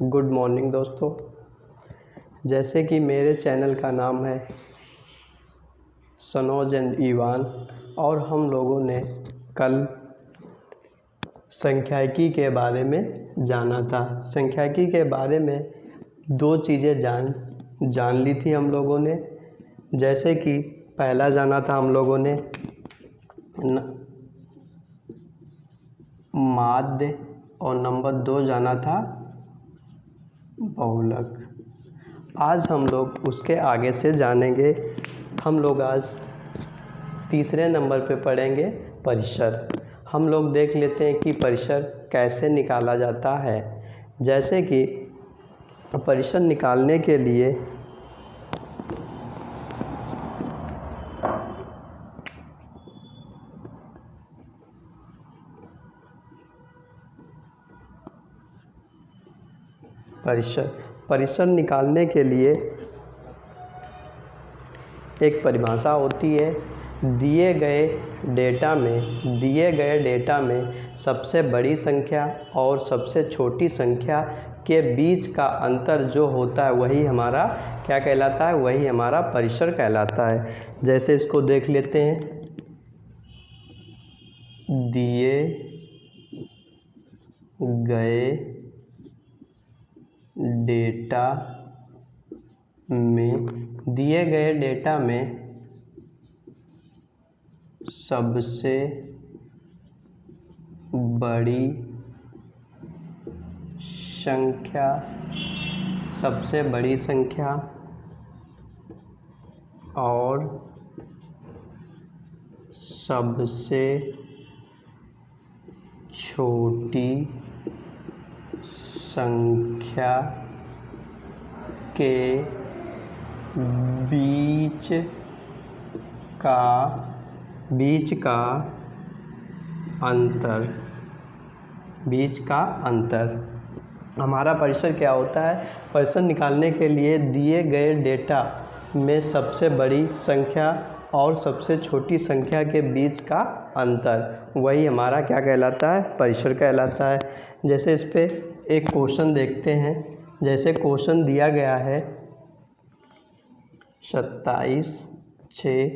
Good morning दोस्तों। जैसे कि मेरे चैनल का नाम है सनोज एंड ईवान और हम लोगों ने कल सांख्यिकी के बारे में जाना था। सांख्यिकी के बारे में दो चीज़ें जान ली थी हम लोगों ने। जैसे कि पहला जाना था हम लोगों ने माध्य और नंबर 2 जाना था बहुलक। आज हम लोग उसके आगे से जानेंगे। हम लोग आज तीसरे नंबर पे पढ़ेंगे परिसर। हम लोग देख लेते हैं कि परिसर कैसे निकाला जाता है। जैसे कि परिसर निकालने के लिए परिसर निकालने के लिए एक परिभाषा होती है। दिए गए डेटा में सबसे बड़ी संख्या और सबसे छोटी संख्या के बीच का अंतर जो होता है वही हमारा क्या कहलाता है, वही हमारा परिसर कहलाता है। जैसे इसको देख लेते हैं। दिए गए डेटा में सबसे बड़ी संख्या और सबसे छोटी संख्या के बीच का अंतर हमारा परिसर क्या होता है। परिसर निकालने के लिए दिए गए डेटा में सबसे बड़ी संख्या और सबसे छोटी संख्या के बीच का अंतर वही हमारा क्या कहलाता है, परिसर कहलाता है। जैसे इस पे एक क्वेश्चन देखते हैं। जैसे क्वेश्चन दिया गया है 27, 6,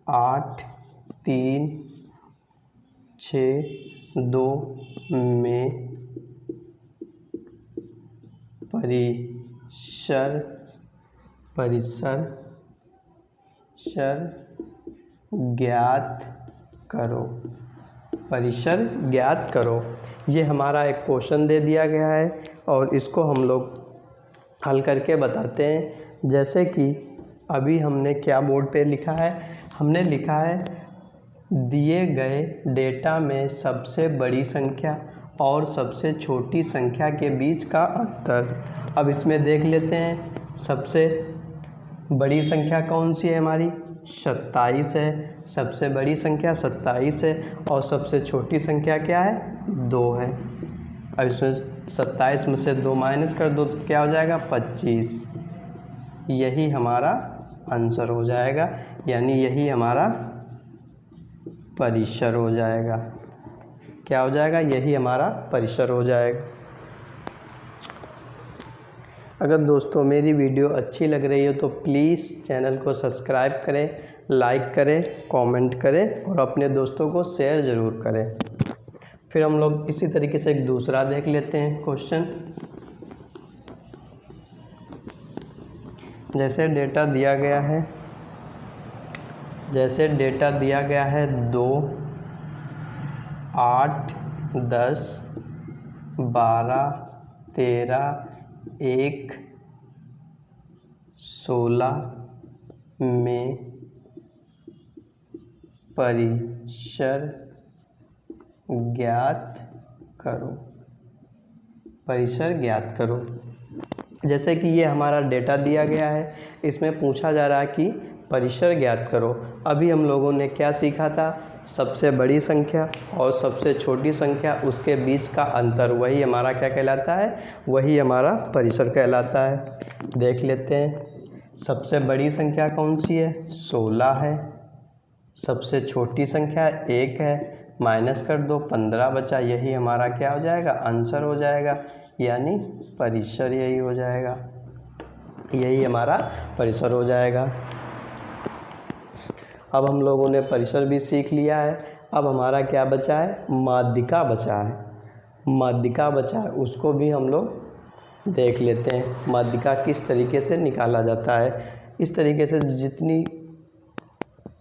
8, 3, 6, 2 में परिसर ज्ञात करो। ये हमारा एक क्वेश्चन दे दिया गया है और इसको हम लोग हल करके बताते हैं। जैसे कि अभी हमने क्या बोर्ड पे लिखा है, हमने लिखा है दिए गए डेटा में सबसे बड़ी संख्या और सबसे छोटी संख्या के बीच का अंतर। अब इसमें देख लेते हैं। सबसे बड़ी संख्या कौन सी है हमारी, 27 है। सबसे बड़ी संख्या 27 है और सबसे छोटी संख्या क्या है, 2 है। अब इसमें 27 में से 2 माइनस कर दो तो क्या हो जाएगा, 25। यही हमारा आंसर हो जाएगा, यानी यही हमारा परिसर हो जाएगा। क्या हो जाएगा, यही हमारा परिसर हो जाएगा। अगर दोस्तों मेरी वीडियो अच्छी लग रही हो तो प्लीज़ चैनल को सब्सक्राइब करें, लाइक करें, कमेंट करें और अपने दोस्तों को शेयर ज़रूर करें। फिर हम लोग इसी तरीके से एक दूसरा देख लेते हैं क्वेश्चन। जैसे डेटा दिया गया है 2, 8, 10, 12, 13, 1, 16 में परिसर ज्ञात करो। जैसे कि ये हमारा डेटा दिया गया है, इसमें पूछा जा रहा है कि परिसर ज्ञात करो। अभी हम लोगों ने क्या सीखा था, सबसे बड़ी संख्या और सबसे छोटी संख्या उसके बीच का अंतर, वही हमारा क्या कहलाता है, वही हमारा परिसर कहलाता है। देख लेते हैं। सबसे बड़ी संख्या कौन सी है, 16 है। सबसे छोटी संख्या 1 है, माइनस कर दो 15 बचा, यही हमारा क्या हो जाएगा, आंसर हो जाएगा। यानी परिसर, यही हो जाएगा, यही हमारा परिसर हो जाएगा। अब हम लोगों ने परिसर भी सीख लिया है। अब हमारा क्या बचा है, माध्यिका बचा है। माध्यिका बचा है, उसको भी हम लोग देख लेते हैं। माध्यिका किस तरीके से निकाला जाता है। इस तरीके से जितनी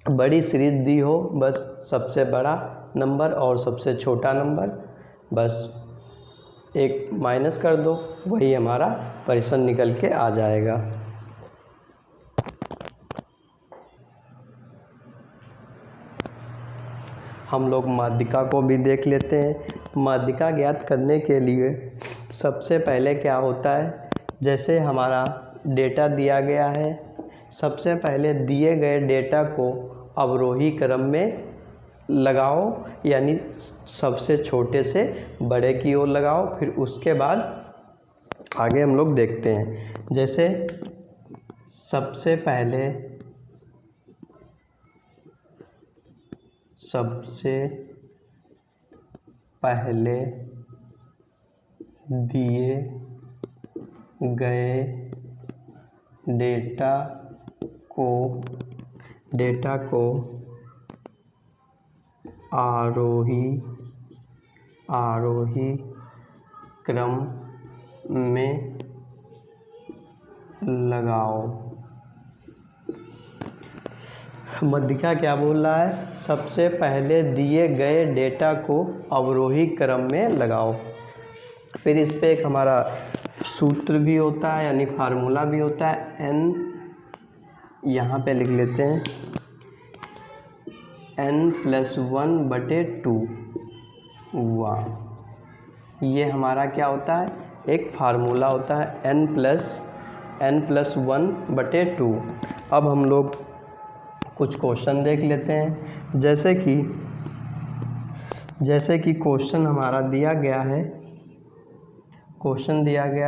बड़ी सीरीज दी हो, बस सबसे बड़ा नंबर और सबसे छोटा नंबर, बस एक माइनस कर दो, वही हमारा परिसर निकल के आ जाएगा। हम लोग माध्यिका को भी देख लेते हैं। माध्यिका ज्ञात करने के लिए सबसे पहले क्या होता है, जैसे हमारा डेटा दिया गया है, सबसे पहले दिए गए डेटा को अवरोही क्रम में लगाओ, यानी सबसे छोटे से बड़े की ओर लगाओ। फिर उसके बाद आगे हम लोग देखते हैं। जैसे सबसे पहले दिए गए डेटा को आरोही क्रम में लगाओ। माध्यिका क्या बोल रहा है, सबसे पहले दिए गए डेटा को अवरोही क्रम में लगाओ। फिर इस पे एक हमारा सूत्र भी होता है, यानी फार्मूला भी होता है। n, यहाँ पे लिख लेते हैं, n+1/2 हुआ। ये हमारा क्या होता है, एक फार्मूला होता है, n+1/2। अब हम लोग कुछ क्वेश्चन देख लेते हैं। जैसे कि क्वेश्चन हमारा दिया गया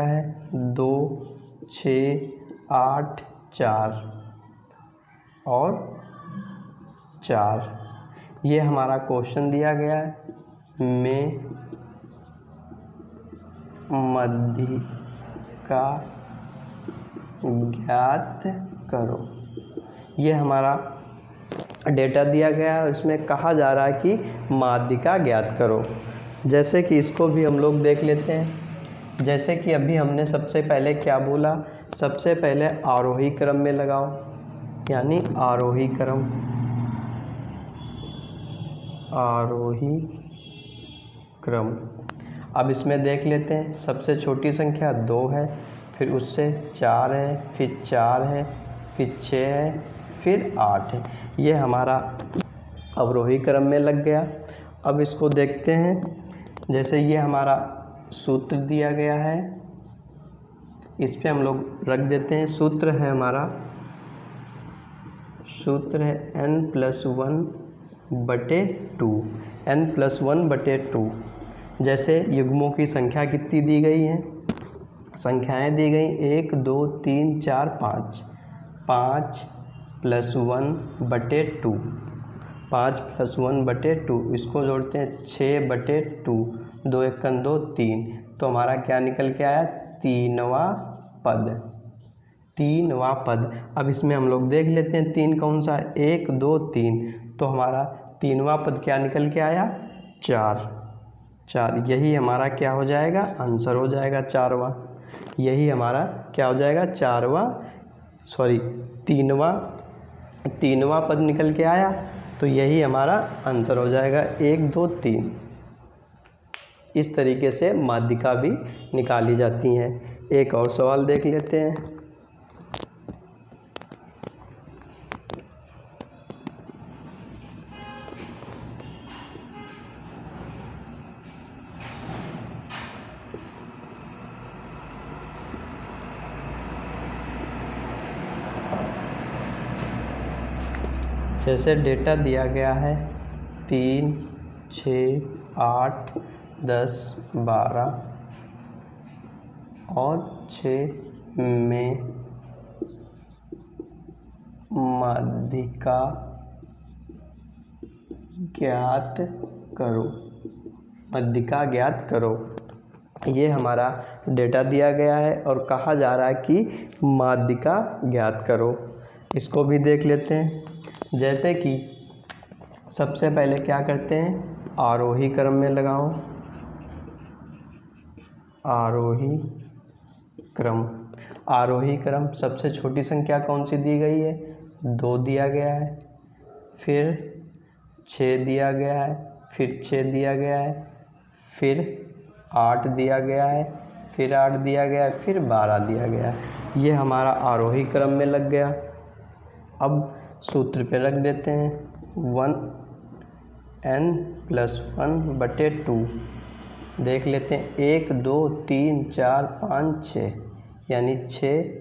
है, 2, 6, 8, 4 और 4। ये हमारा क्वेश्चन दिया गया है, में माध्यिका ज्ञात करो। ये हमारा डेटा दिया गया है और इसमें कहा जा रहा है कि माध्यिका ज्ञात करो। जैसे कि इसको भी हम लोग देख लेते हैं। जैसे कि अभी हमने सबसे पहले क्या बोला, सबसे पहले आरोही क्रम में लगाओ, यानी आरोही क्रम। अब इसमें देख लेते हैं, सबसे छोटी संख्या 2 है, फिर उससे 4 है, फिर 4 है, फिर 6 है, फिर 8 है। ये हमारा अवरोही क्रम में लग गया। अब इसको देखते हैं। जैसे ये हमारा सूत्र दिया गया है, इस पे हम लोग रख देते हैं। सूत्र है हमारा, n+1/2, n+1/2। जैसे युग्मों की संख्या कितनी दी गई है, संख्याएं दी गई 1, 2, 3, 4, 5। 5+1/2, 5+1/2, इसको जोड़ते हैं 6/2, 2 × 2 3। तो हमारा क्या निकल के आया, 3वां पद। अब इसमें हम लोग देख लेते हैं 3 कौन सा है, 1, 2, 3। तो हमारा 3वां पद क्या निकल के आया, 4। यही हमारा क्या हो जाएगा, आंसर हो जाएगा 4वां। यही हमारा क्या हो जाएगा, 3वां पद निकल के आया। तो यही हमारा आंसर हो जाएगा 1, 2, 3। इस तरीके से माध्यिका भी निकाली जाती हैं। एक और सवाल देख लेते हैं। जैसे डेटा दिया गया है 3, 6, 8, 10, 12 और 6 में माध्यिका ज्ञात करो। ये हमारा डेटा दिया गया है और कहा जा रहा है कि माध्यिका ज्ञात करो। इसको भी देख लेते हैं। जैसे कि सबसे पहले क्या करते हैं, आरोही क्रम में लगाओ, आरोही क्रम। आरोही क्रम सबसे छोटी संख्या कौन सी दी गई है, 2 दिया गया है, फिर 6 दिया गया है, फिर 6 दिया गया है, फिर 8 दिया गया है, फिर 8 दिया गया है, फिर 12 दिया गया है। ये हमारा आरोही क्रम में लग गया। अब सूत्र पे रख देते हैं, 1n + 1/2। देख लेते हैं, 1 2 3 4 5 6, यानी 6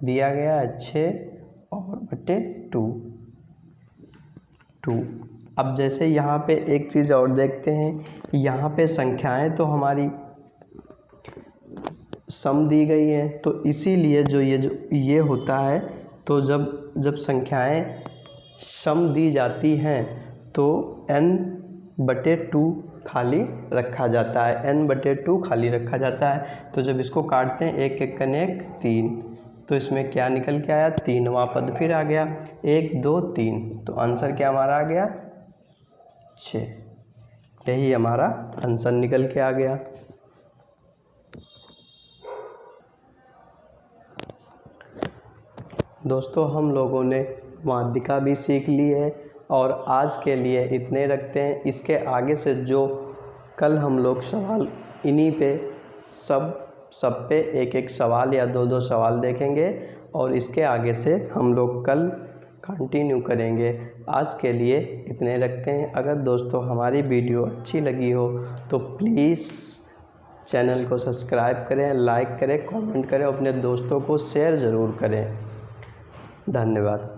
दिया गया है, 6 और बटे 2। अब जैसे यहाँ पे एक चीज़ और देखते हैं, यहाँ पे संख्याएं तो हमारी सम दी गई हैं, तो इसीलिए जो ये होता है, तो जब संख्याएं सम दी जाती हैं तो n/2 खाली रखा जाता है, n/2 खाली रखा जाता है। तो जब इसको काटते हैं, 1 1 1 3, तो इसमें क्या निकल के आया, 3वां पद फिर आ गया, 1 2 3, तो आंसर क्या हमारा आ गया, 6। यही हमारा आंसर निकल के आ गया। दोस्तों, हम लोगों ने माध्यिका भी सीख ली है और आज के लिए इतने रखते हैं। इसके आगे से जो कल हम लोग सवाल इन्हीं पे सब पे एक एक सवाल या 2 सवाल देखेंगे और इसके आगे से हम लोग कल कंटिन्यू करेंगे। आज के लिए इतने रखते हैं। अगर दोस्तों हमारी वीडियो अच्छी लगी हो तो प्लीज़ चैनल को सब्सक्राइब करें, लाइक करें, कमेंट करें, अपने दोस्तों को शेयर ज़रूर करें। धन्यवाद।